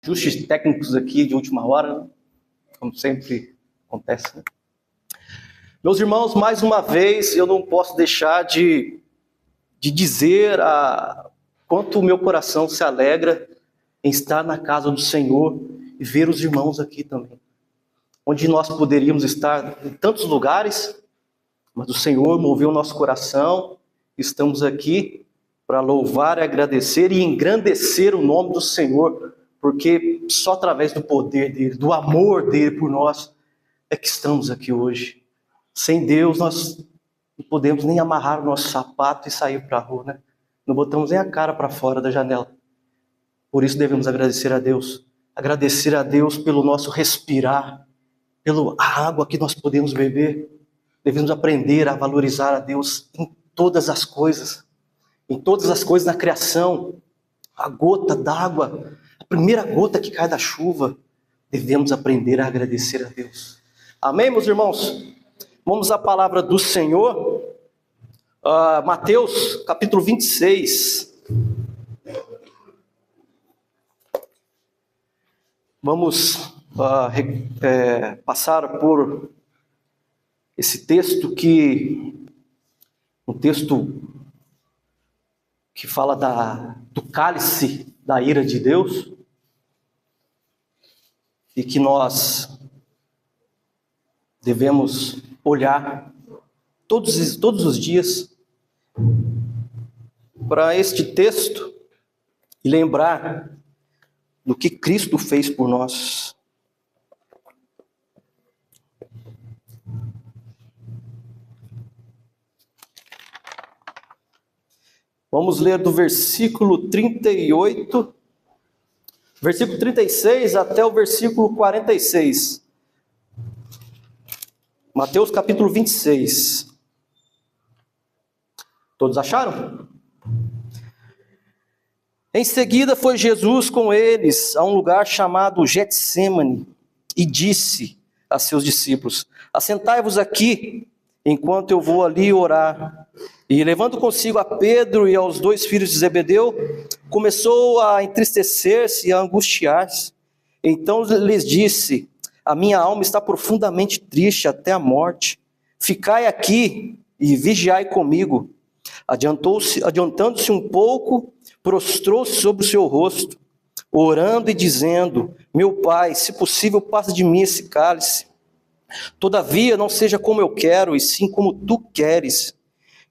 Ajustes técnicos aqui de última hora, como sempre acontece, né? Meus irmãos, mais uma vez, eu não posso deixar de dizer quanto o meu coração se alegra em estar na casa do Senhor e ver os irmãos aqui também. Onde nós poderíamos estar em tantos lugares, mas o Senhor moveu o nosso coração, estamos aqui para louvar e agradecer e engrandecer o nome do Senhor, porque só através do poder dele, do amor dele por nós, é que estamos aqui hoje. Sem Deus, nós não podemos nem amarrar o nosso sapato e sair para a rua, né? Não botamos nem a cara para fora da janela. Por isso devemos agradecer a Deus. Agradecer a Deus pelo nosso respirar, pela água que nós podemos beber. Devemos aprender a valorizar a Deus em todas as coisas. Em todas as coisas na criação. A gota d'água, a primeira gota que cai da chuva. Devemos aprender a agradecer a Deus. Amém, meus irmãos? Vamos à palavra do Senhor. Mateus, capítulo 26. Vamos passar por esse texto um texto que fala do cálice da ira de Deus, e que nós devemos olhar todos os dias para este texto e lembrar do que Cristo fez por nós. Vamos ler do versículo 38, versículo 36 até o versículo 46. Mateus capítulo 26. Todos acharam? Em seguida foi Jesus com eles a um lugar chamado Getsêmani e disse a seus discípulos: assentai-vos aqui, enquanto eu vou ali orar. E levando consigo a Pedro e aos 2 filhos de Zebedeu, começou a entristecer-se e a angustiar-se. Então lhes disse: a minha alma está profundamente triste até a morte. Ficai aqui e vigiai comigo. Adiantando-se um pouco, prostrou-se sobre o seu rosto, orando e dizendo: meu Pai, se possível, passa de mim esse cálice. Todavia, não seja como eu quero, e sim como tu queres.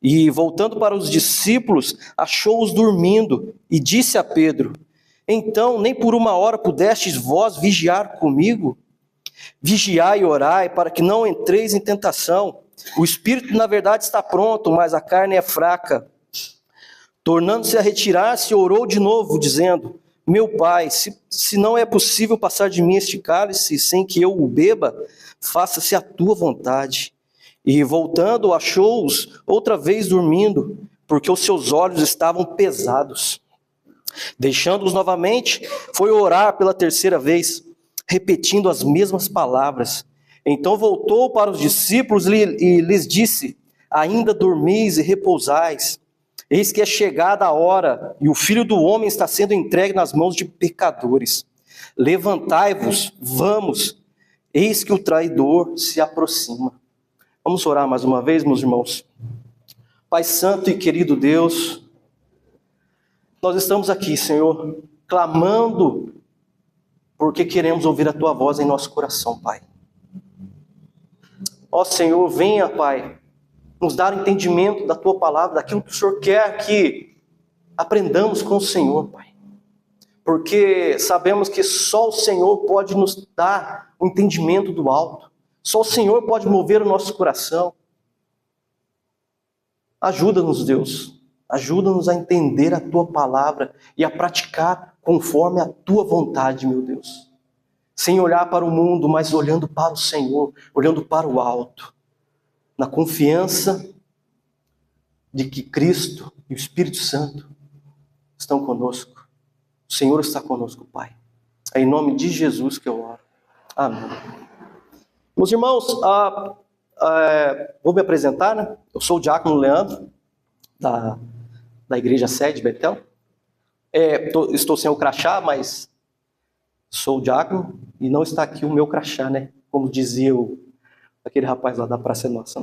E, voltando para os discípulos, achou-os dormindo, e disse a Pedro: então, nem por uma hora pudestes vós vigiar comigo? Vigiai e orai, para que não entreis em tentação. O espírito, na verdade, está pronto, mas a carne é fraca. Tornando-se a retirar-se, orou de novo, dizendo: meu Pai, se não é possível passar de mim este cálice, sem que eu o beba, faça-se a tua vontade. E voltando, achou-os outra vez dormindo, porque os seus olhos estavam pesados. Deixando-os novamente, foi orar pela terceira vez, repetindo as mesmas palavras. Então voltou para os discípulos e lhes disse: ainda dormis e repousais? Eis que é chegada a hora, e o Filho do Homem está sendo entregue nas mãos de pecadores. Levantai-vos, vamos, eis que o traidor se aproxima. Vamos orar mais uma vez, meus irmãos. Pai santo e querido Deus, nós estamos aqui, Senhor, clamando, porque queremos ouvir a Tua voz em nosso coração, Pai. Ó Senhor, venha, Pai, nos dar entendimento da Tua palavra, daquilo que o Senhor quer que aprendamos com o Senhor, Pai. Porque sabemos que só o Senhor pode nos dar o entendimento do alto. Só o Senhor pode mover o nosso coração. Ajuda-nos, Deus. Ajuda-nos a entender a Tua palavra e a praticar conforme a Tua vontade, meu Deus. Sem olhar para o mundo, mas olhando para o Senhor, olhando para o alto. Na confiança de que Cristo e o Espírito Santo estão conosco. O Senhor está conosco, Pai. É em nome de Jesus que eu oro. Amém. Meus irmãos, vou me apresentar, né? Eu sou o diácono Leandro, da igreja sede Betel. Estou sem o crachá, mas sou o diácono e não está aqui o meu crachá, né? Como dizia aquele rapaz lá da Praça Nossa.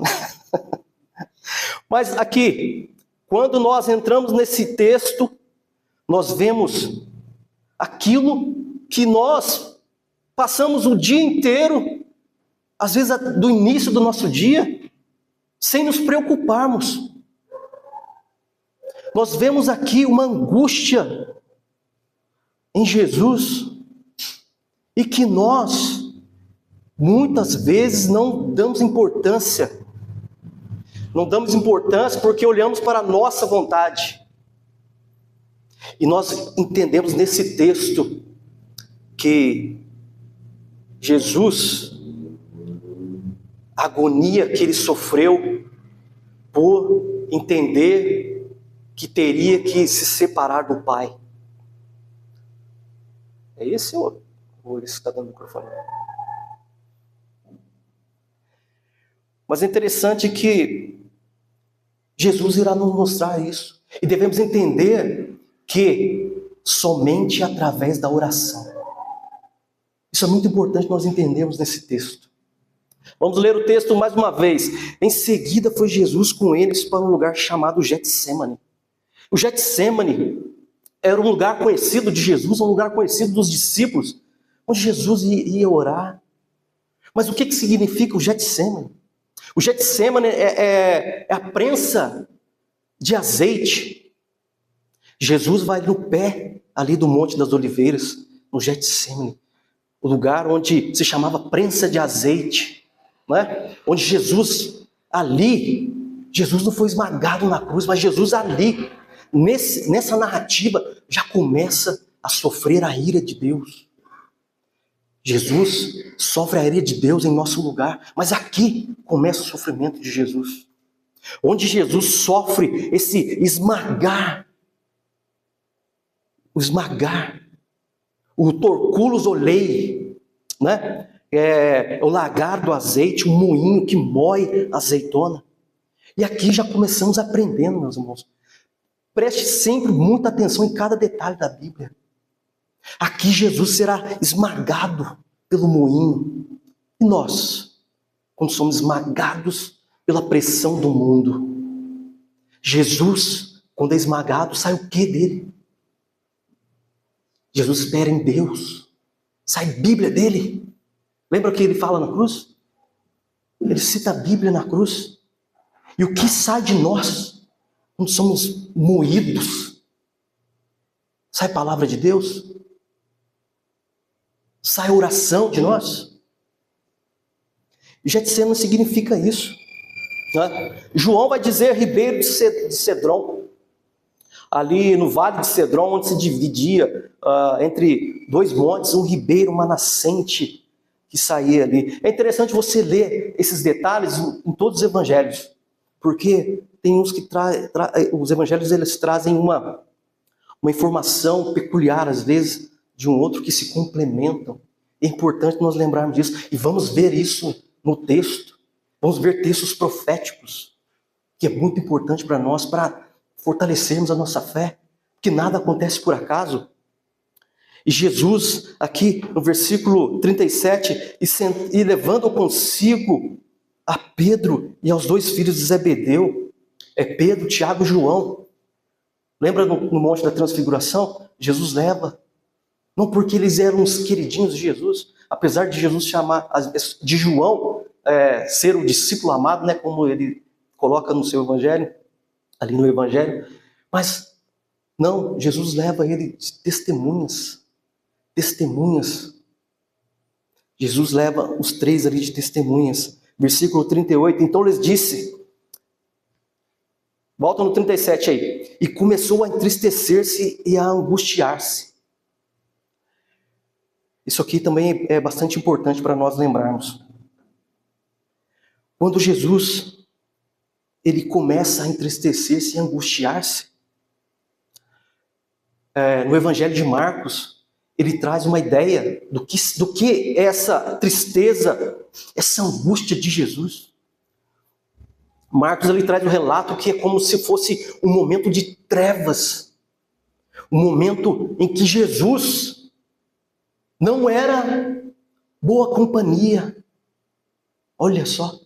Mas aqui, quando nós entramos nesse texto, nós vemos aquilo que nós passamos o dia inteiro, às vezes do início do nosso dia, sem nos preocuparmos. Nós vemos aqui uma angústia em Jesus e que nós, muitas vezes, não damos importância. Não damos importância porque olhamos para a nossa vontade. E nós entendemos nesse texto que Jesus, a agonia que ele sofreu por entender que teria que se separar do Pai. É esse ou esse que está dando o microfone? Mas é interessante que Jesus irá nos mostrar isso. E devemos entender que somente através da oração. Isso é muito importante nós entendermos nesse texto. Vamos ler o texto mais uma vez. Em seguida foi Jesus com eles para um lugar chamado Getsêmani. O Getsêmani era um lugar conhecido de Jesus, um lugar conhecido dos discípulos, onde Jesus ia orar. Mas o que significa o Getsêmani? O Getsêmani é a prensa de azeite. Jesus vai no pé ali do Monte das Oliveiras, no Getsêmani, o lugar onde se chamava prensa de azeite, né? Onde Jesus não foi esmagado na cruz, mas Jesus ali, nessa narrativa, já começa a sofrer a ira de Deus. Jesus sofre a ira de Deus em nosso lugar, mas aqui começa o sofrimento de Jesus, onde Jesus sofre esse esmagar, o torculus olei, né? O lagar do azeite, o moinho que moe a azeitona. E aqui já começamos aprendendo, meus irmãos. Preste sempre muita atenção em cada detalhe da Bíblia. Aqui Jesus será esmagado pelo moinho. E nós, quando somos esmagados pela pressão do mundo, Jesus, quando é esmagado, sai o que dele? Jesus espera em Deus. Sai Bíblia dele. Lembra o que ele fala na cruz? Ele cita a Bíblia na cruz. E o que sai de nós quando somos moídos? Sai a palavra de Deus? Sai a oração de nós? Getsêmani significa isso, né? João vai dizer ribeiro de Cedron. Ali no vale de Cedron, onde se dividia entre dois montes, um ribeiro, uma nascente que saía ali. É interessante você ler esses detalhes em todos os evangelhos, porque tem uns que os evangelhos eles trazem uma informação peculiar, às vezes, de um outro que se complementam. É importante nós lembrarmos disso, e vamos ver isso no texto. Vamos ver textos proféticos, que é muito importante para nós, para fortalecermos a nossa fé, porque nada acontece por acaso. E Jesus, aqui no versículo 37, e levando consigo a Pedro e aos dois filhos de Zebedeu, Pedro, Tiago e João. Lembra no Monte da Transfiguração? Jesus leva, não porque eles eram os queridinhos de Jesus, apesar de Jesus chamar de João ser o discípulo amado, né, como ele coloca no seu evangelho, ali no evangelho, mas não, Jesus leva ele de testemunhas. Jesus leva os três ali de testemunhas. Versículo 38, então lhes disse, volta no 37 aí, e começou a entristecer-se e a angustiar-se. Isso aqui também é bastante importante para nós lembrarmos. Quando Jesus, ele começa a entristecer-se e angustiar-se, no Evangelho de Marcos, ele traz uma ideia do que é essa tristeza, essa angústia de Jesus. Marcos ele traz um relato que é como se fosse um momento de trevas, um momento em que Jesus Não era boa companhia. Olha só.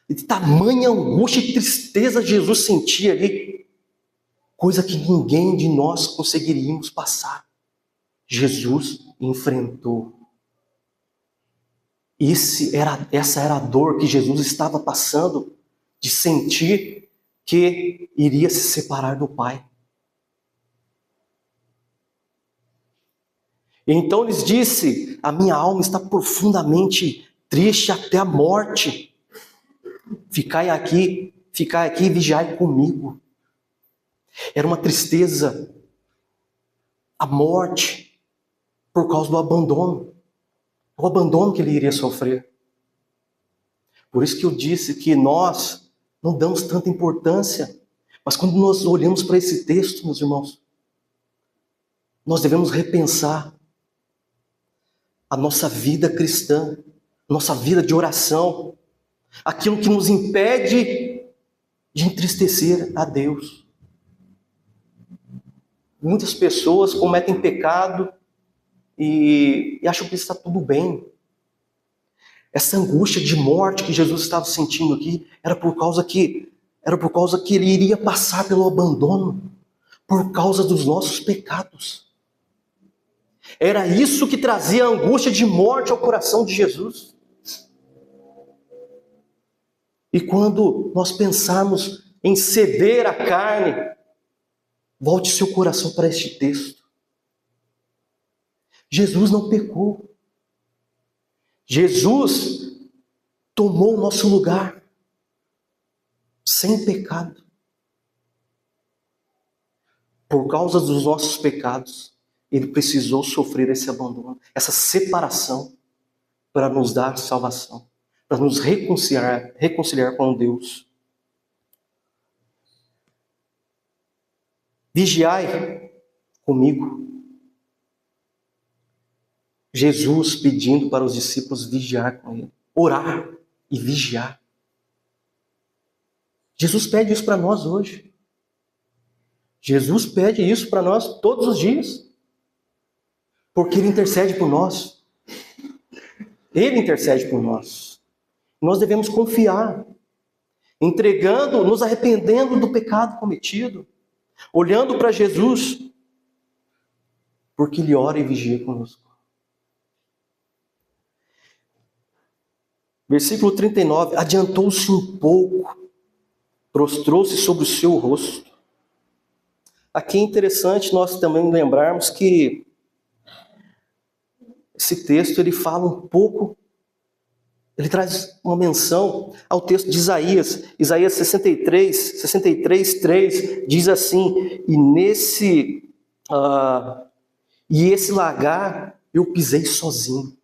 De tamanha angústia e tristeza Jesus sentia ali. Coisa que ninguém de nós conseguiríamos passar. Jesus enfrentou. Essa era a dor que Jesus estava passando, de sentir que iria se separar do Pai. Então lhes disse: a minha alma está profundamente triste até a morte. Ficai aqui e vigiai comigo. Era uma tristeza, a morte, por causa do abandono. O abandono que ele iria sofrer. Por isso que eu disse que nós não damos tanta importância. Mas quando nós olhamos para esse texto, meus irmãos, nós devemos repensar a nossa vida cristã, nossa vida de oração, aquilo que nos impede de entristecer a Deus. Muitas pessoas cometem pecado e acham que está tudo bem. Essa angústia de morte que Jesus estava sentindo aqui era por causa que ele iria passar pelo abandono, por causa dos nossos pecados. Era isso que trazia a angústia de morte ao coração de Jesus. E quando nós pensarmos em ceder a carne, volte seu coração para este texto. Jesus não pecou. Jesus tomou o nosso lugar, sem pecado. Por causa dos nossos pecados, ele precisou sofrer esse abandono, essa separação, para nos dar salvação, para nos reconciliar com Deus. Vigiai comigo. Jesus pedindo para os discípulos vigiar com ele. Orar e vigiar. Jesus pede isso para nós hoje. Jesus pede isso para nós todos os dias. Porque ele intercede por nós. Ele intercede por nós. Nós devemos confiar, entregando, nos arrependendo do pecado cometido, olhando para Jesus, porque ele ora e vigia conosco. Versículo 39, adiantou-se um pouco, prostrou-se sobre o seu rosto. Aqui é interessante nós também lembrarmos que esse texto ele fala um pouco, ele traz uma menção ao texto de Isaías. Isaías 63:3 diz assim: e esse lagar eu pisei sozinho.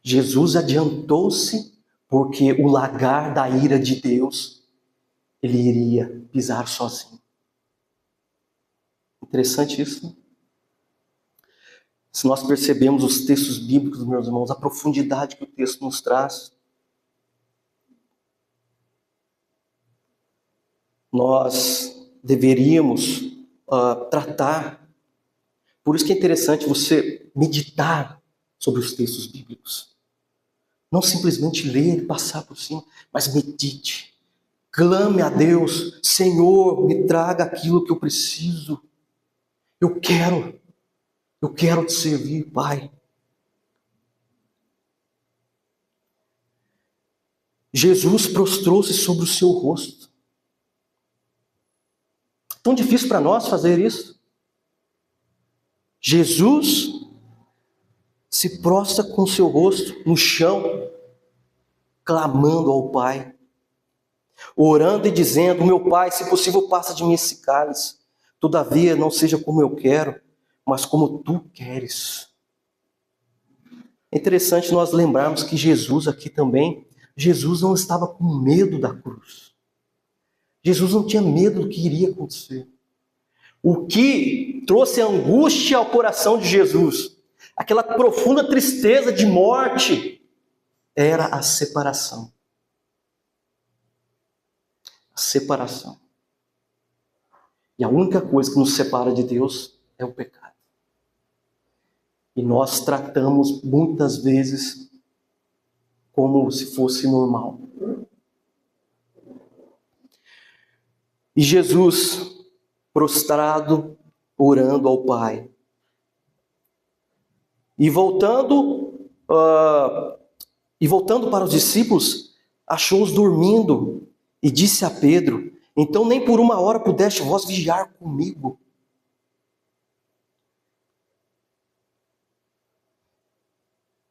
Jesus adiantou-se porque o lagar da ira de Deus ele iria pisar sozinho. Interessante isso, né? Se nós percebemos os textos bíblicos, meus irmãos, a profundidade que o texto nos traz, nós deveríamos tratar. Por isso que é interessante você meditar sobre os textos bíblicos. Não simplesmente ler e passar por cima, mas medite. Clame a Deus: Senhor, me traga aquilo que eu preciso. Eu quero te servir, Pai. Jesus prostrou-se sobre o seu rosto. Tão difícil para nós fazer isso. Jesus se prostra com o seu rosto no chão, clamando ao Pai, orando e dizendo: meu Pai, se possível, passa de mim esse cálice. Todavia, não seja como eu quero, mas como tu queres. É interessante nós lembrarmos que Jesus aqui também, Jesus não estava com medo da cruz. Jesus não tinha medo do que iria acontecer. O que trouxe angústia ao coração de Jesus, aquela profunda tristeza de morte, era a separação. A separação. E a única coisa que nos separa de Deus é o pecado. E nós tratamos muitas vezes como se fosse normal. E Jesus, prostrado, orando ao Pai. E voltando para os discípulos, achou-os dormindo e disse a Pedro: então nem por uma hora pudeste vós vigiar comigo.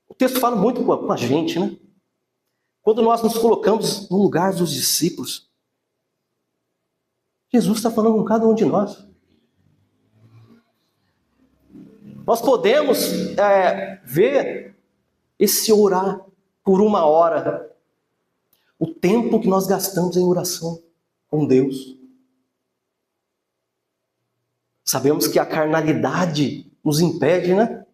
O texto fala muito com a gente, né? Quando nós nos colocamos no lugar dos discípulos, Jesus está falando com cada um de nós. Nós podemos ver esse orar por uma hora, o tempo que nós gastamos em oração com Deus. Sabemos que a carnalidade nos impede, né?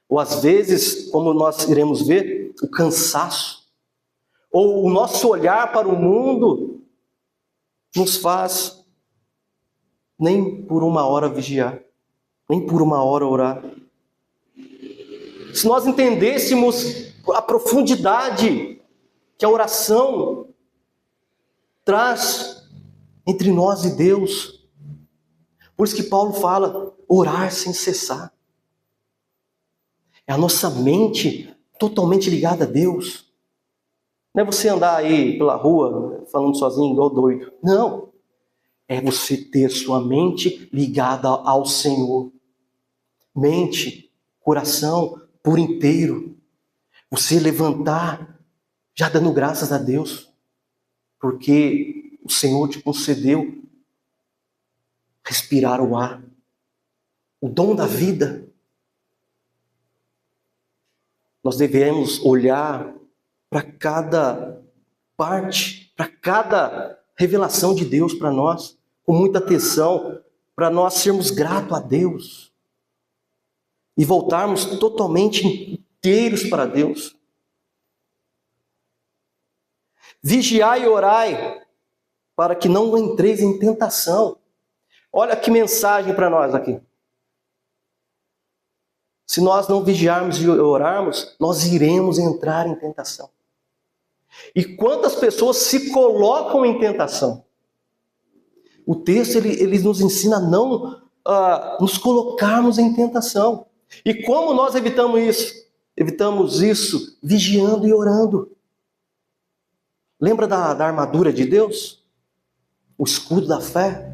Ou às vezes, como nós iremos ver, o cansaço, ou o nosso olhar para o mundo nos faz nem por uma hora vigiar, nem por uma hora orar. Se nós entendêssemos a profundidade que a oração traz entre nós e Deus, por isso que Paulo fala, orar sem cessar. É a nossa mente totalmente ligada a Deus. Não é você andar aí pela rua falando sozinho igual doido. Não. É você ter sua mente ligada ao Senhor. Mente, coração por inteiro. Você levantar já dando graças a Deus. Porque o Senhor te concedeu respirar o ar. O dom da vida. Nós devemos olhar para cada parte, para cada revelação de Deus para nós, com muita atenção, para nós sermos gratos a Deus e voltarmos totalmente inteiros para Deus. Vigiai e orai, para que não entreis em tentação. Olha que mensagem para nós aqui. Se nós não vigiarmos e orarmos, nós iremos entrar em tentação. E quantas pessoas se colocam em tentação? O texto ele nos ensina a não nos colocarmos em tentação. E como nós evitamos isso? Evitamos isso vigiando e orando. Lembra da armadura de Deus? O escudo da fé?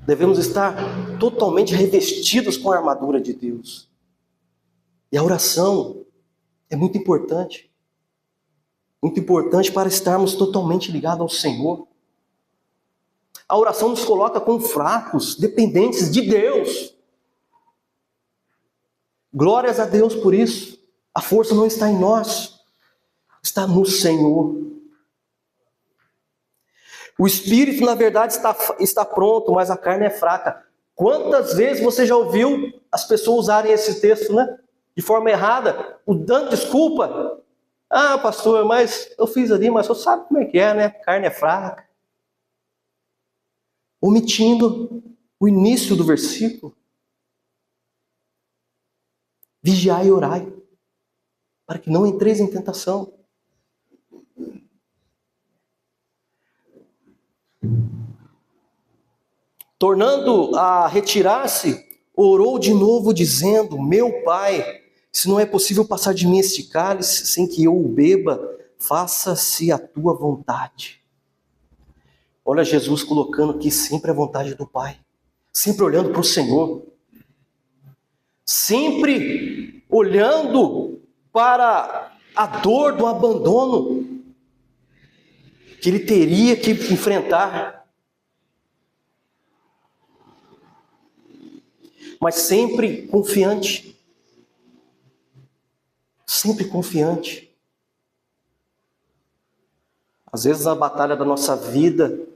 Devemos estar totalmente revestidos com a armadura de Deus. E a oração é muito importante. Muito importante para estarmos totalmente ligados ao Senhor. A oração nos coloca como fracos, dependentes de Deus. Glórias a Deus por isso. A força não está em nós, está no Senhor. O espírito, na verdade, está pronto, mas a carne é fraca. Quantas vezes você já ouviu as pessoas usarem esse texto, né? De forma errada, dando desculpa. Ah, pastor, mas eu fiz ali, mas você sabe como é que é, né? A carne é fraca. Omitindo o início do versículo. Vigiai e orai, para que não entreis em tentação. Tornando a retirar-se, orou de novo, dizendo: meu Pai, se não é possível passar de mim este cálice sem que eu o beba, faça-se a tua vontade. Olha Jesus colocando aqui sempre a vontade do Pai. Sempre olhando para o Senhor. Sempre olhando para a dor do abandono que ele teria que enfrentar. Mas sempre confiante. Sempre confiante. Às vezes na batalha da nossa vida,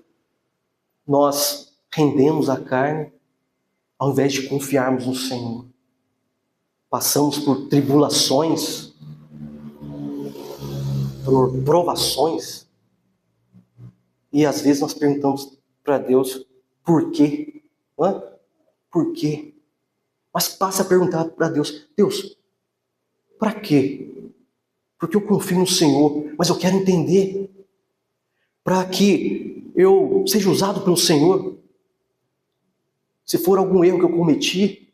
nós rendemos a carne, ao invés de confiarmos no Senhor. Passamos por tribulações, por provações, e às vezes nós perguntamos para Deus, por quê? Por quê? Mas passe a perguntar para Deus: Deus, para quê? Porque eu confio no Senhor, mas eu quero entender. Para que eu seja usado pelo Senhor. Se for algum erro que eu cometi,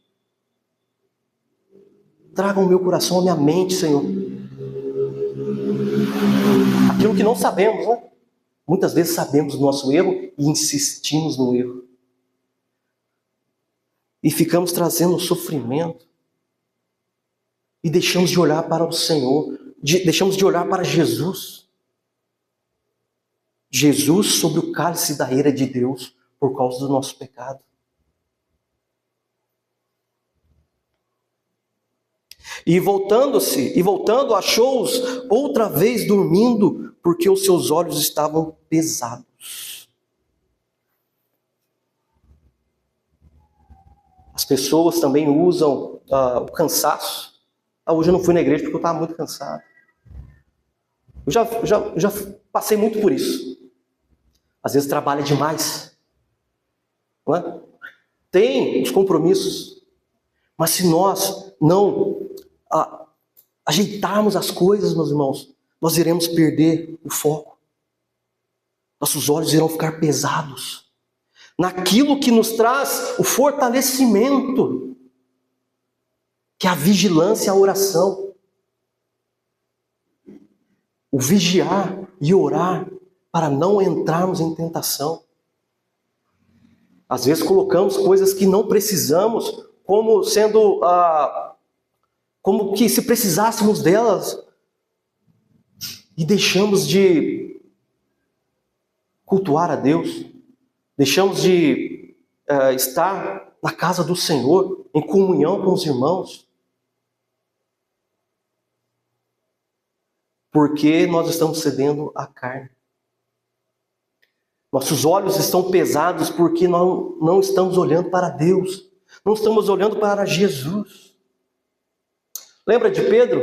traga ao meu coração, à minha mente, Senhor. Aquilo que não sabemos, né? Muitas vezes sabemos do nosso erro e insistimos no erro. E ficamos trazendo sofrimento. E deixamos de olhar para o Senhor. Deixamos de olhar para Jesus. Jesus sobre o cálice da ira de Deus por causa do nosso pecado. E voltando, achou-os outra vez dormindo, porque os seus olhos estavam pesados. As pessoas também usam o cansaço. Hoje eu não fui na igreja porque eu estava muito cansado. Eu já passei muito por isso. Às vezes trabalha demais. Não é? Tem os compromissos. Mas se nós não ajeitarmos as coisas, meus irmãos, nós iremos perder o foco. Nossos olhos irão ficar pesados naquilo que nos traz o fortalecimento, que é a vigilância e a oração. O vigiar e orar para não entrarmos em tentação. Às vezes colocamos coisas que não precisamos como sendo como que se precisássemos delas, e deixamos de cultuar a Deus, deixamos de estar na casa do Senhor, em comunhão com os irmãos, porque nós estamos cedendo à carne. Nossos olhos estão pesados porque não estamos olhando para Deus, não estamos olhando para Jesus. Lembra de Pedro?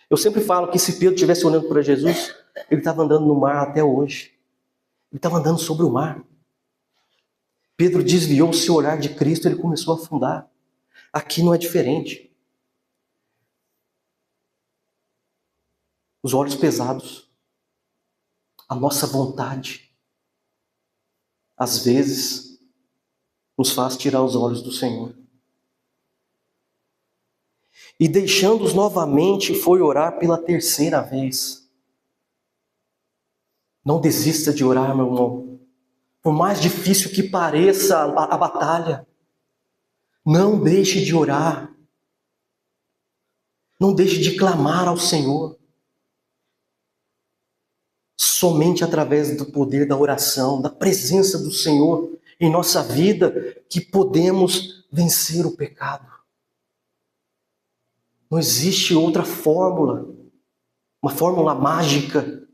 Eu sempre falo que se Pedro estivesse olhando para Jesus, ele estava andando no mar até hoje. Ele estava andando sobre o mar. Pedro desviou o seu olhar de Cristo, ele começou a afundar. Aqui não é diferente. Os olhos pesados, a nossa vontade, às vezes, nos faz tirar os olhos do Senhor. E deixando-os novamente, foi orar pela terceira vez. Não desista de orar, meu irmão. Por mais difícil que pareça a batalha, não deixe de orar. Não deixe de clamar ao Senhor. Somente através do poder da oração, da presença do Senhor em nossa vida, que podemos vencer o pecado. Não existe outra fórmula, uma fórmula mágica,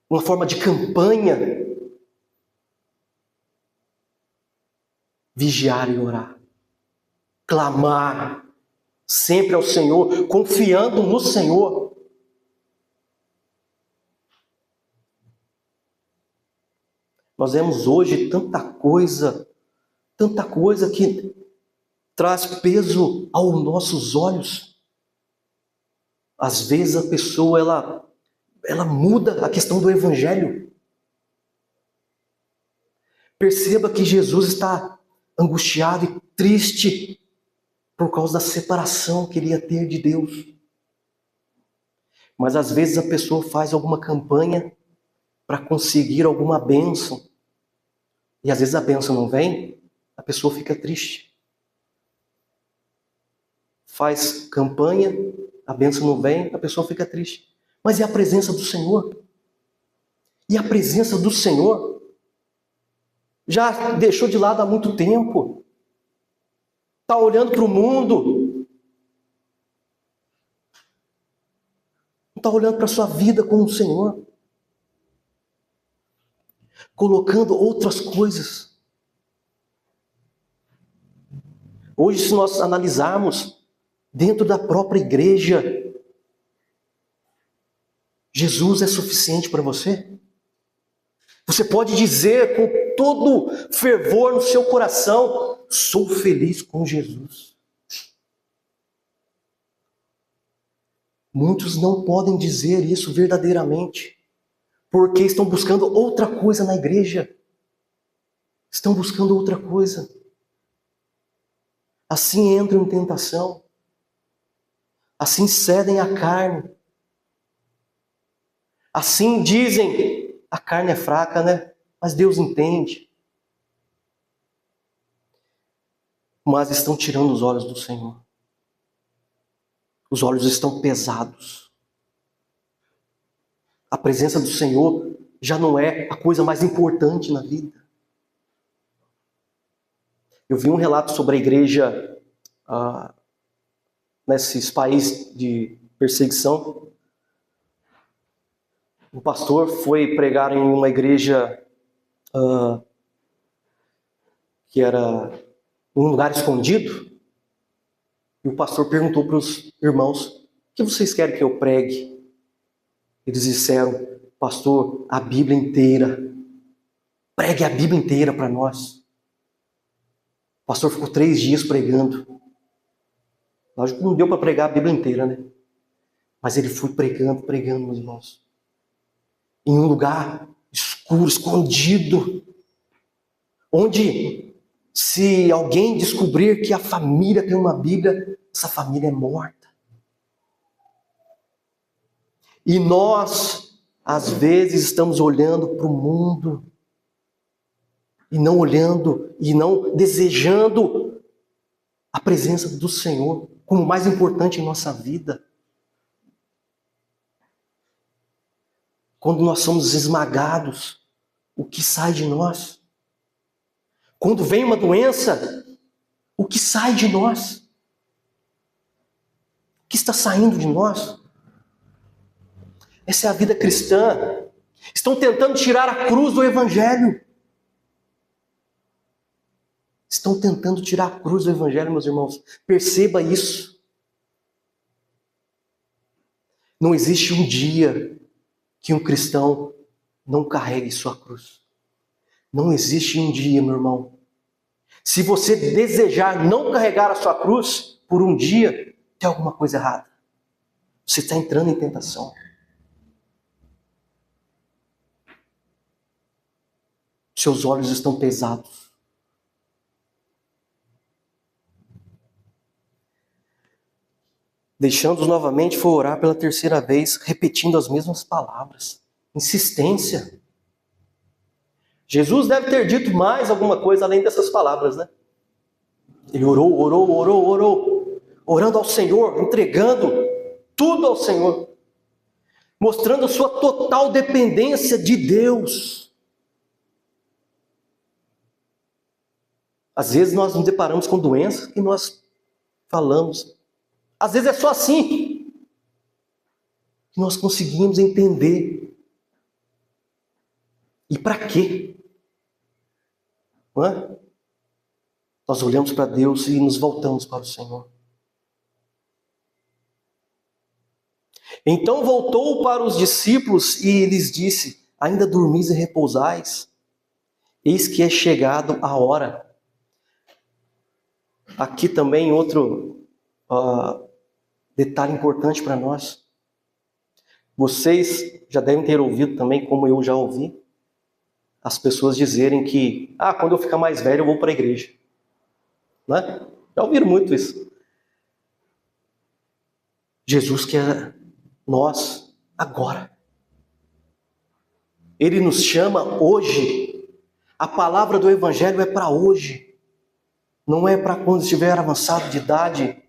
uma forma de campanha. Vigiar e orar, clamar sempre ao Senhor, confiando no Senhor. Nós vemos hoje tanta coisa que traz peso aos nossos olhos. Às vezes a pessoa ela muda a questão do evangelho. Perceba que Jesus está angustiado e triste por causa da separação que ele ia ter de Deus. Mas às vezes a pessoa faz alguma campanha para conseguir alguma bênção. E às vezes a bênção não vem, a pessoa fica triste. Faz campanha, a bênção não vem, a pessoa fica triste. Mas é a presença do Senhor. E a presença do Senhor já deixou de lado há muito tempo. Está olhando para o mundo. Não está olhando para a sua vida com o Senhor. Colocando outras coisas. Hoje, se nós analisarmos dentro da própria igreja, Jesus é suficiente para você? Você pode dizer com todo fervor no seu coração: sou feliz com Jesus. Muitos não podem dizer isso verdadeiramente, porque estão buscando outra coisa na igreja. Estão buscando outra coisa. Assim entram em tentação. Assim cedem à carne. Assim dizem: a carne é fraca, né? Mas Deus entende. Mas estão tirando os olhos do Senhor. Os olhos estão pesados. A presença do Senhor já não é a coisa mais importante na vida. Eu vi um relato sobre a igreja nesses países de perseguição. Um pastor foi pregar em uma igreja que era em um lugar escondido. E o pastor perguntou para os irmãos: o que vocês querem que eu pregue? Eles disseram: pastor, a Bíblia inteira. Pregue a Bíblia inteira para nós. O pastor ficou 3 dias pregando. Lógico que não deu para pregar a Bíblia inteira, né? Mas ele foi pregando, meus irmãos. Em um lugar escuro, escondido. Onde, se alguém descobrir que a família tem uma Bíblia, essa família é morta. E nós, às vezes, estamos olhando para o mundo e não olhando e não desejando a presença do Senhor como mais importante em nossa vida. Quando nós somos esmagados, o que sai de nós? Quando vem uma doença, o que sai de nós? O que está saindo de nós? Essa é a vida cristã. Estão tentando tirar a cruz do Evangelho. Estão tentando tirar a cruz do Evangelho, meus irmãos. Perceba isso. Não existe um dia que um cristão não carregue sua cruz. Não existe um dia, meu irmão. Se você desejar não carregar a sua cruz por um dia, tem alguma coisa errada. Você está entrando em tentação. Seus olhos estão pesados. Deixando-os novamente, foi orar pela 3ª vez, repetindo as mesmas palavras. Insistência. Jesus deve ter dito mais alguma coisa além dessas palavras, né? Ele orou, orando ao Senhor, entregando tudo ao Senhor, mostrando a sua total dependência de Deus. Às vezes nós nos deparamos com doenças e nós falamos. Às vezes é só assim que nós conseguimos entender. E para quê? Não é? Nós olhamos para Deus e nos voltamos para o Senhor. Então voltou para os discípulos e lhes disse: ainda dormis e repousais? Eis que é chegado a hora. Aqui também outro detalhe importante para nós. Vocês já devem ter ouvido também, como eu já ouvi, as pessoas dizerem que quando eu ficar mais velho eu vou para a igreja. Né? Já ouviram muito isso. Jesus quer nós agora. Ele nos chama hoje. A palavra do Evangelho é para hoje. Não é para quando estiver avançado de idade.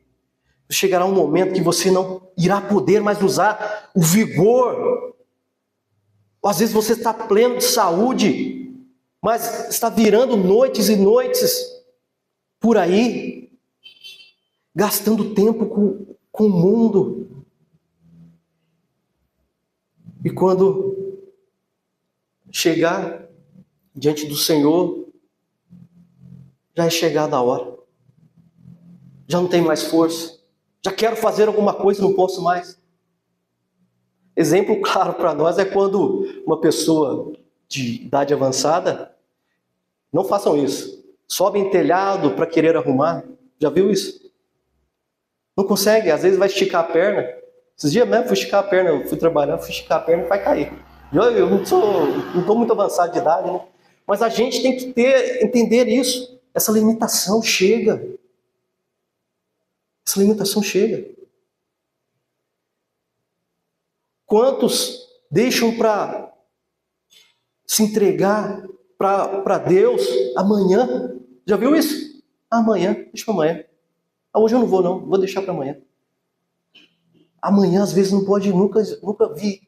Chegará um momento que você não irá poder mais usar o vigor. Às vezes você está pleno de saúde, mas está virando noites e noites por aí, gastando tempo com o mundo. E quando chegar diante do Senhor, já é chegada a hora. Já não tem mais força. Já quero fazer alguma coisa e não posso mais. Exemplo claro para nós é quando uma pessoa de idade avançada, não façam isso. Sobem telhado para querer arrumar. Já viu isso? Não consegue, às vezes vai esticar a perna. Esses dias mesmo fui esticar a perna, eu fui trabalhar, fui esticar a perna e vai cair. Eu não estou muito avançado de idade, né? Mas a gente tem que entender isso. Essa limitação chega. Essa limitação chega. Quantos deixam para se entregar para Deus amanhã? Já viu isso? Amanhã, deixa para amanhã. Hoje eu não vou não, vou deixar para amanhã. Amanhã às vezes não pode nunca vir.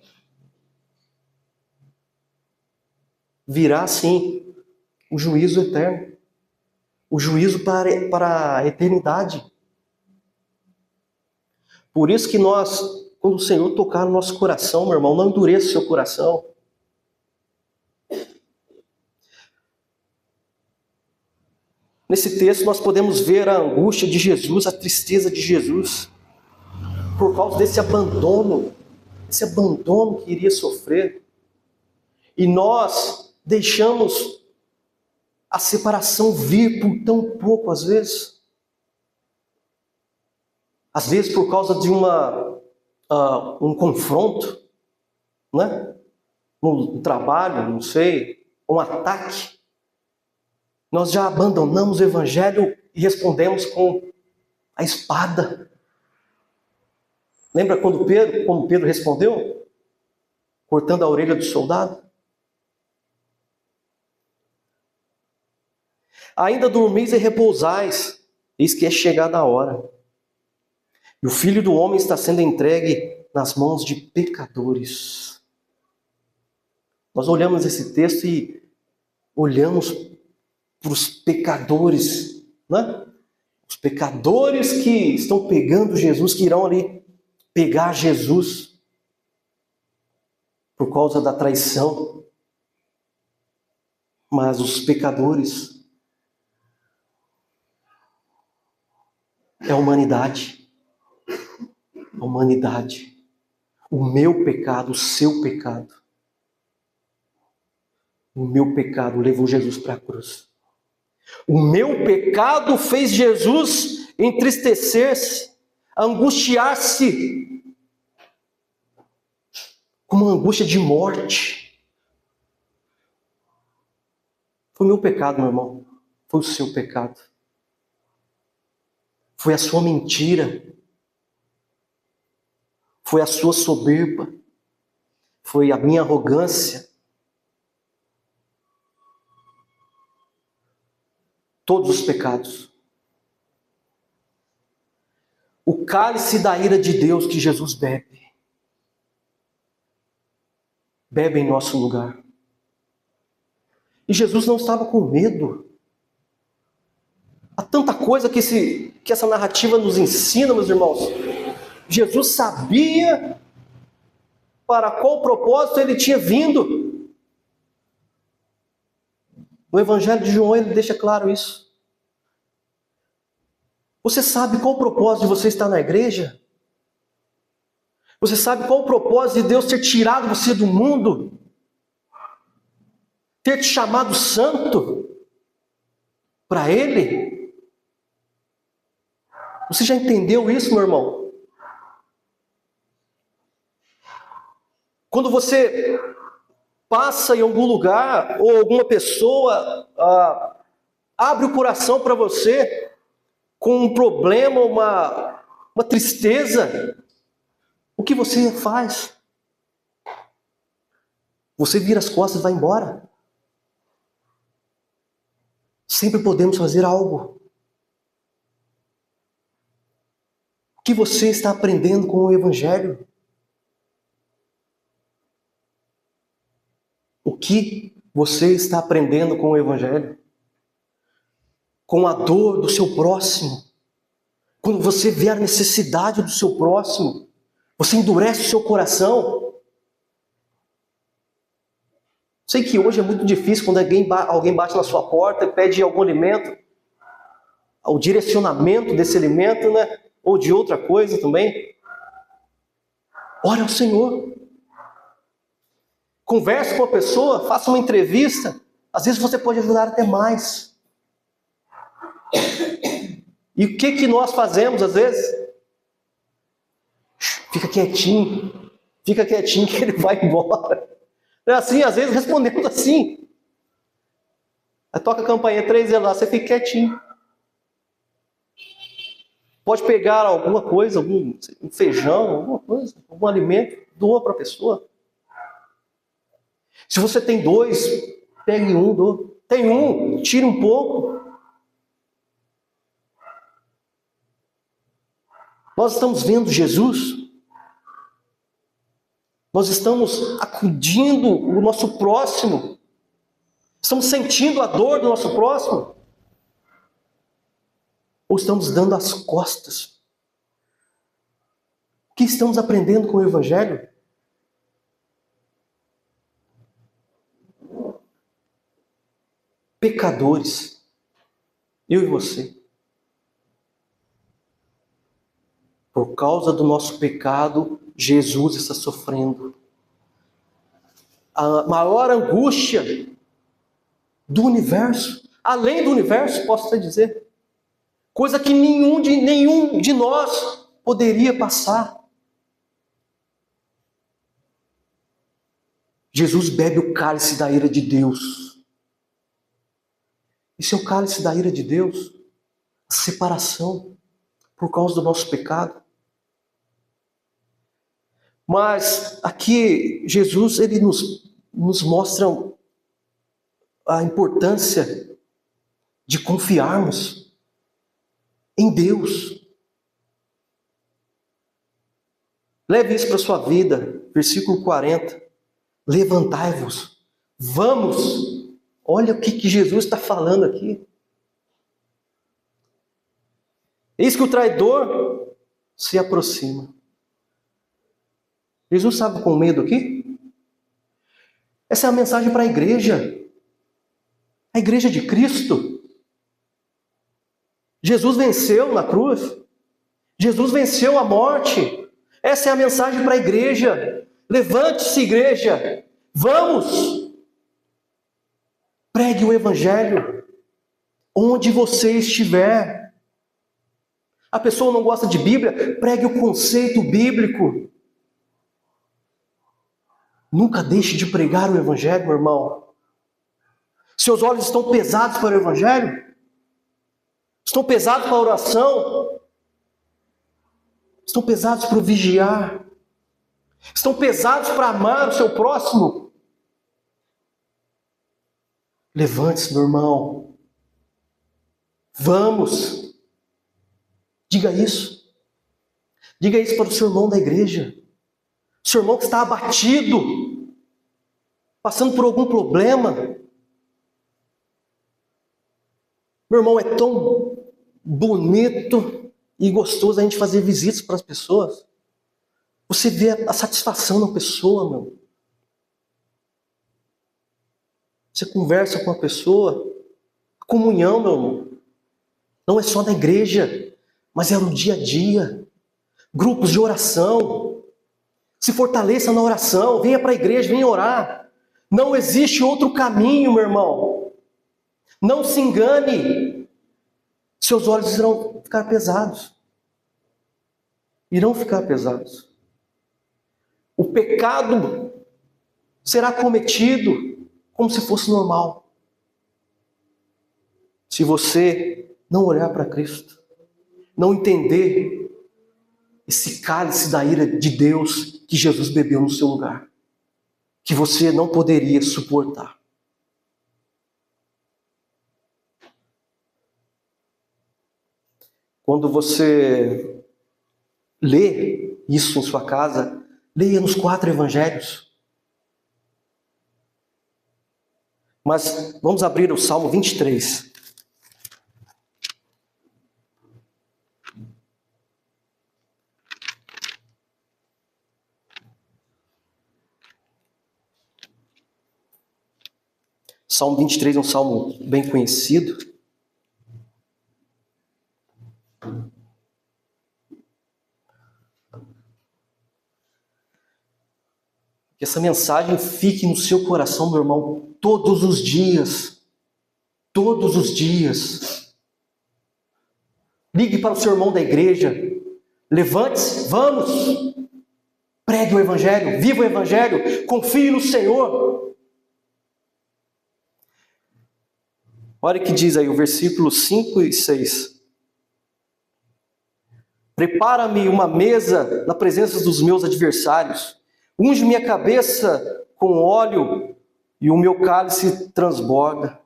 Virá sim o juízo eterno. O juízo para a eternidade. Por isso que nós, quando o Senhor tocar no nosso coração, meu irmão, não endureça o seu coração. Nesse texto nós podemos ver a angústia de Jesus, a tristeza de Jesus, por causa desse abandono que iria sofrer. E nós deixamos a separação vir por tão pouco, às vezes. Às vezes por causa de um confronto, né? No trabalho, não sei, um ataque. Nós já abandonamos o Evangelho e respondemos com a espada. Lembra como Pedro respondeu? Cortando a orelha do soldado. Ainda dormis e repousais, eis que é chegada a hora. E o Filho do Homem está sendo entregue nas mãos de pecadores. Nós olhamos esse texto e olhamos para os pecadores, né? Os pecadores que estão pegando Jesus, que irão ali pegar Jesus por causa da traição. Mas os pecadores é a humanidade. A humanidade. O meu pecado, o seu pecado. O meu pecado levou Jesus para a cruz. O meu pecado fez Jesus entristecer-se, angustiar-se, com uma angústia de morte. Foi o meu pecado, meu irmão. Foi o seu pecado. Foi a sua mentira. Foi a sua soberba. Foi a minha arrogância. Todos os pecados. O cálice da ira de Deus que Jesus bebe. Bebe em nosso lugar. E Jesus não estava com medo. Há tanta coisa que essa narrativa nos ensina, meus irmãos. Jesus sabia para qual propósito ele tinha vindo. No Evangelho de João ele deixa claro isso. Você sabe qual o propósito de você estar na igreja? Você sabe qual o propósito de Deus ter tirado você do mundo? Ter te chamado santo para Ele? Você já entendeu isso, meu irmão? Quando você passa em algum lugar, ou alguma pessoa abre o coração para você com um problema, uma tristeza, o que você faz? Você vira as costas e vai embora. Sempre podemos fazer algo. O que você está aprendendo com o Evangelho? O que você está aprendendo com o Evangelho? Com a dor do seu próximo. Quando você vê a necessidade do seu próximo, você endurece o seu coração. Sei que hoje é muito difícil quando alguém bate na sua porta e pede algum alimento, o direcionamento desse alimento, né? Ou de outra coisa também. Ore ao Senhor. Converse com a pessoa, faça uma entrevista. Às vezes você pode ajudar até mais. E o que nós fazemos às vezes? Fica quietinho que ele vai embora. É assim, às vezes respondemos assim. Aí toca a campainha 3 vezes lá, você fica quietinho. Pode pegar alguma coisa, um feijão, alguma coisa, algum alimento, doa para a pessoa. Se você tem 2, pegue um, doa. Tem um, tire um pouco. Nós estamos vendo Jesus. Nós estamos acudindo o nosso próximo. Estamos sentindo a dor do nosso próximo. Ou estamos dando as costas? O que estamos aprendendo com o Evangelho? Pecadores, eu e você, por causa do nosso pecado, Jesus está sofrendo a maior angústia do universo, além do universo, posso até dizer, coisa que nenhum de nós poderia passar. Jesus bebe o cálice da ira de Deus. Esse é o cálice da ira de Deus, a separação por causa do nosso pecado. Mas aqui Jesus ele nos mostra a importância de confiarmos em Deus. Leve isso para a sua vida, versículo 40. Levantai-vos, vamos. Olha o que Jesus está falando aqui. Eis que o traidor se aproxima. Jesus estava com medo aqui? Essa é a mensagem para a igreja de Cristo. Jesus venceu na cruz. Jesus venceu a morte. Essa é a mensagem para a igreja. Levante-se, igreja. Vamos. Pregue o Evangelho onde você estiver. A pessoa não gosta de Bíblia, pregue o conceito bíblico. Nunca deixe de pregar o Evangelho, meu irmão. Seus olhos estão pesados para o Evangelho? Estão pesados para a oração? Estão pesados para o vigiar? Estão pesados para amar o seu próximo? Levante-se, meu irmão. Vamos. Diga isso. Diga isso para o seu irmão da igreja. Seu irmão que está abatido, passando por algum problema. Meu irmão, é tão bonito e gostoso a gente fazer visitas para as pessoas. Você vê a satisfação na pessoa, meu. Você conversa com a pessoa. A comunhão, meu irmão, não é só na igreja, mas é no dia a dia. Grupos de oração. Se fortaleça na oração. Venha para a igreja, venha orar. Não existe outro caminho, meu irmão. Não se engane. Seus olhos irão ficar pesados. Irão ficar pesados. O pecado será cometido como se fosse normal. Se você não olhar para Cristo, não entender esse cálice da ira de Deus que Jesus bebeu no seu lugar, que você não poderia suportar. Quando você lê isso em sua casa, leia nos 4 evangelhos. Mas vamos abrir o Salmo 23. Salmo 23 é um salmo bem conhecido. Que essa mensagem fique no seu coração, meu irmão, todos os dias. Todos os dias. Ligue para o seu irmão da igreja. Levante-se, vamos. Pregue o Evangelho, viva o Evangelho, confie no Senhor. Olha o que diz aí o versículo 5 e 6. Prepara-me uma mesa na presença dos meus adversários. Unge minha cabeça com óleo e o meu cálice transborda.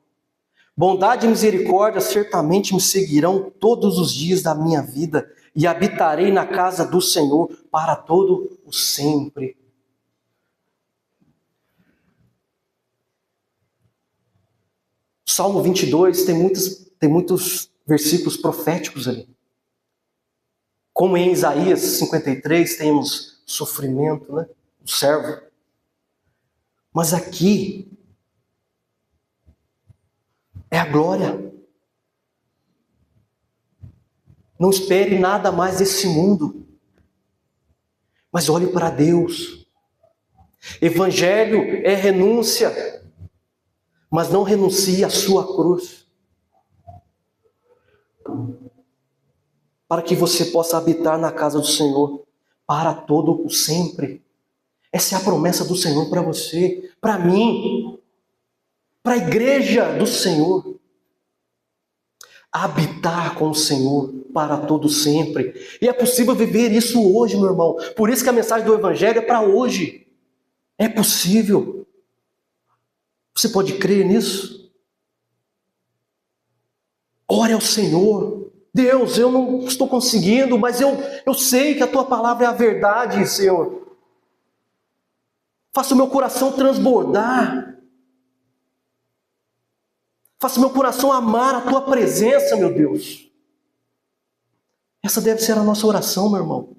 Bondade e misericórdia certamente me seguirão todos os dias da minha vida e habitarei na casa do Senhor para todo o sempre. Salmo 22 tem muitos versículos proféticos ali. Como em Isaías 53 temos sofrimento, né? O servo. Mas aqui é a glória. Não espere nada mais desse mundo. Mas olhe para Deus. Evangelho é renúncia. Mas não renuncie à sua cruz. Para que você possa habitar na casa do Senhor para todo o sempre. Essa é a promessa do Senhor para você, para mim, para a igreja do Senhor. Habitar com o Senhor para todo sempre. E é possível viver isso hoje, meu irmão. Por isso que a mensagem do Evangelho é para hoje. É possível. Você pode crer nisso? Ore ao Senhor. Deus, eu não estou conseguindo, mas eu sei que a Tua palavra é a verdade, Senhor. Faça o meu coração transbordar. Faça o meu coração amar a Tua presença, meu Deus. Essa deve ser a nossa oração, meu irmão.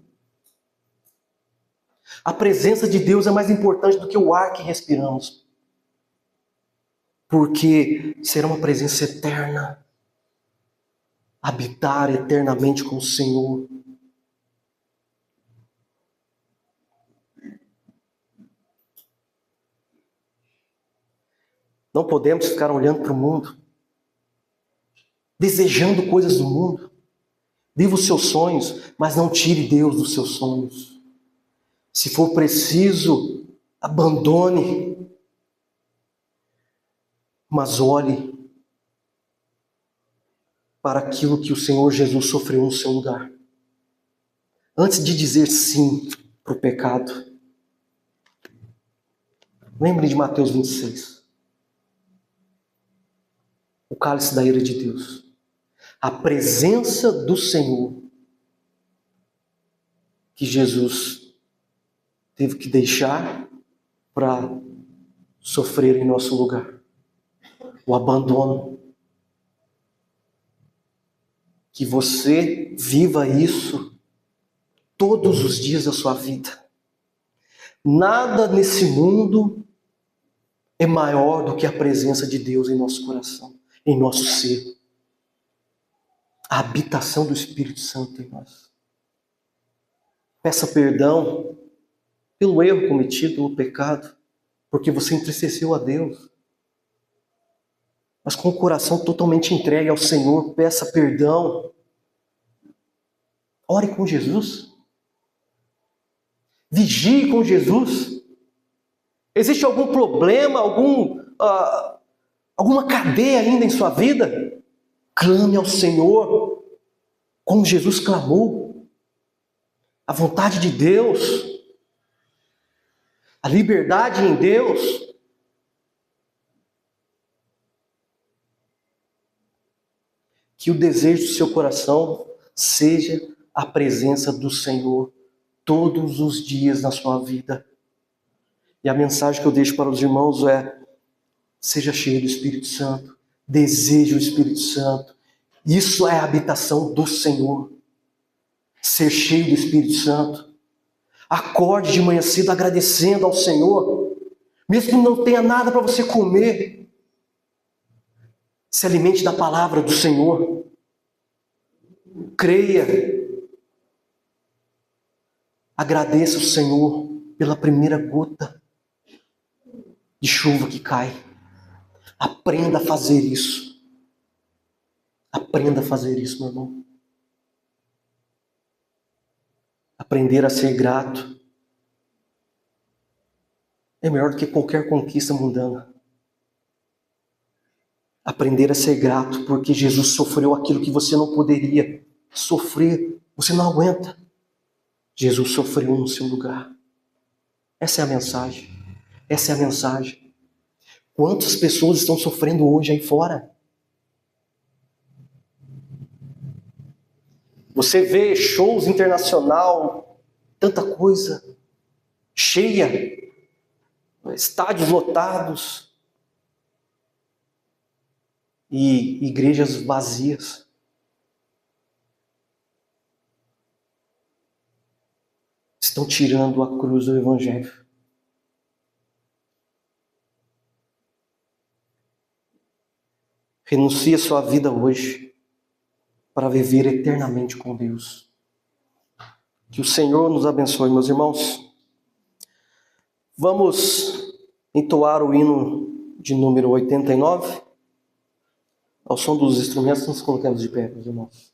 A presença de Deus é mais importante do que o ar que respiramos. Porque será uma presença eterna. Habitar eternamente com o Senhor. Não podemos ficar olhando para o mundo, desejando coisas do mundo. Viva os seus sonhos, mas não tire Deus dos seus sonhos. Se for preciso, abandone. Mas olhe para aquilo que o Senhor Jesus sofreu no seu lugar. Antes de dizer sim para o pecado. Lembre de Mateus 26. O cálice da ira de Deus. A presença do Senhor que Jesus teve que deixar para sofrer em nosso lugar. O abandono. Que você viva isso todos os dias da sua vida. Nada nesse mundo é maior do que a presença de Deus em nosso coração, em nosso ser. A habitação do Espírito Santo em nós. Peça perdão pelo erro cometido, pelo pecado, porque você entristeceu a Deus. Mas com o coração totalmente entregue ao Senhor, peça perdão. Ore com Jesus. Vigie com Jesus. Existe algum problema, alguma cadeia ainda em sua vida? Clame ao Senhor, como Jesus clamou. A vontade de Deus, a liberdade em Deus. Que o desejo do seu coração seja a presença do Senhor todos os dias na sua vida. E a mensagem que eu deixo para os irmãos é: seja cheio do Espírito Santo, deseje o Espírito Santo. Isso é a habitação do Senhor. Ser cheio do Espírito Santo. Acorde de manhã cedo agradecendo ao Senhor, mesmo que não tenha nada para você comer. Se alimente da palavra do Senhor. Creia. Agradeça o Senhor pela primeira gota de chuva que cai. Aprenda a fazer isso. Aprenda a fazer isso, meu irmão. Aprender a ser grato é melhor do que qualquer conquista mundana. Aprender a ser grato porque Jesus sofreu aquilo que você não poderia sofrer. Você não aguenta. Jesus sofreu no seu lugar. Essa é a mensagem. Essa é a mensagem. Quantas pessoas estão sofrendo hoje aí fora? Você vê shows internacional, tanta coisa, cheia, estádios lotados e igrejas vazias. Estão tirando a cruz do Evangelho. Renuncie a sua vida hoje para viver eternamente com Deus. Que o Senhor nos abençoe, meus irmãos. Vamos entoar o hino de número 89. Ao som dos instrumentos, nos colocamos de pé, meus irmãos.